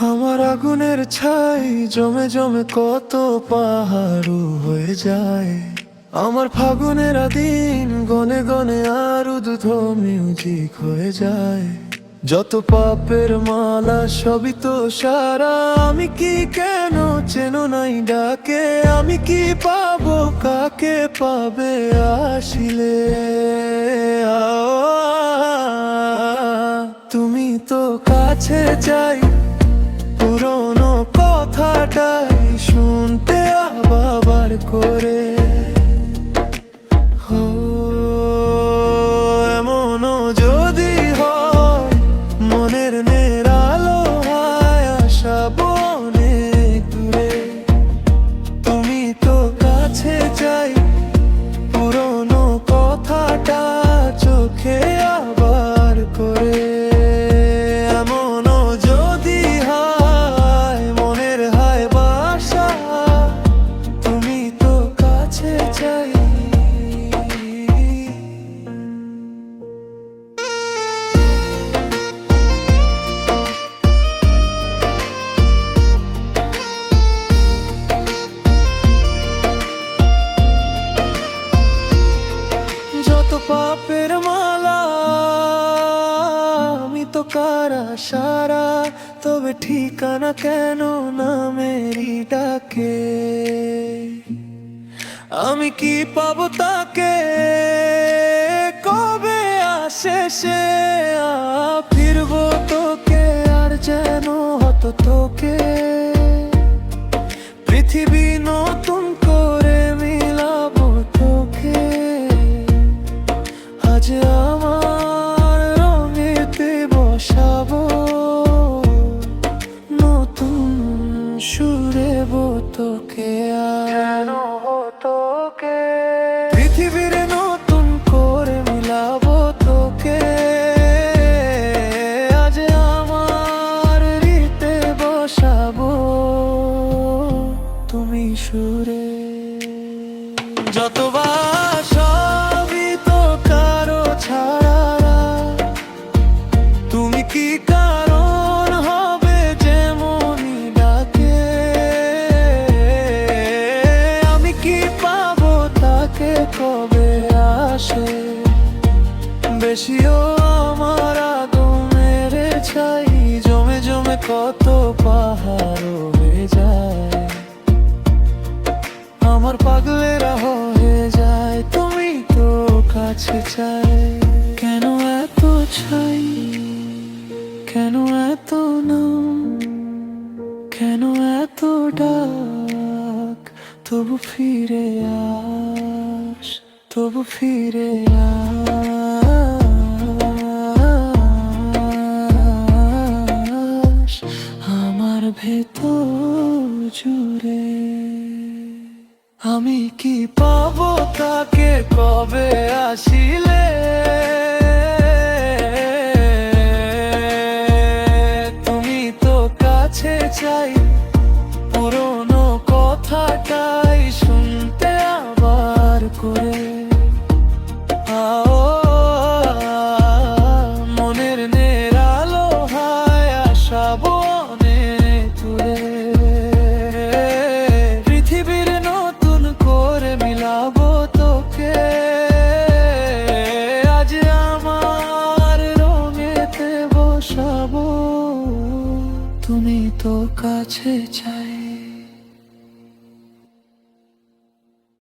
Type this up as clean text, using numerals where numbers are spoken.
আমার আগুনের ছাই জমে জমে কত পাহাড় হয়ে যায়। আমার ফাগুনের দিন গনে গনে আর উদ্ধ মিউজিক হয়ে যায়। যত পাপের মালা সবই তো সারা, আমি কি কেন চেনো নাই ডাকে? আমি কি পাবো কাকে পাবে আসিলে? তুমি তো কাছে চাই, পুরনো কথাটাই শুনতে আবার করে। এমনও যদি হয় মনের নেরালো হয় আশাব অনেক দূরে। তুমি তো কাছে চাই, পুরনো কথাটা চোখে আবার করে। পাপের মালা আমি তো কারা সারা, তবে ঠিকানা কেন না মেরি ডাকে? আমি কি পাবো তাকে? কবে আসে সে? ফিরবো তোকে আর যেন হতো তোকে। পৃথিবী নতুন করে মিলাবো তোকে। আজ আমার রঙেতে বসাবো, নতুন সুরে তোকে আর তোকে। পৃথিবীর নতুন করে মিলাবো তোকে। আজ আমার রীতে বসাবো তুমি সুরে। যতবার সবই তো কারো ছাড়া, তুমি কি কারণ হবে যেমনই ডাকে? আমি কি পাবো তাকে কবে আসে? বেশিও আমার আগুনের ছাই জমে জমে কত পাহাড় হয়ে যায়। আমার পাগলেরা হয়ে যায়, তুমি তো কাছে চাই। কেন এত ছাই, কেন এত নাম, কেন এত ডাক? তবু ফিরে আস, তবু ফিরে আস আমার ভেতর জুড়ে। আমি কি পাবো তাকে কবে আসিলে? তুমি তো কাছে চাই, পুরনো কথাটাই শুনতে আবার করে। মনের নেরালো হয় আশাব অনেক দূরে। পৃথিবীর নতুন করে মিলাবো তোকে। আজ আমার রঙেতে বসাবো, তুমি তো কাছে চাই।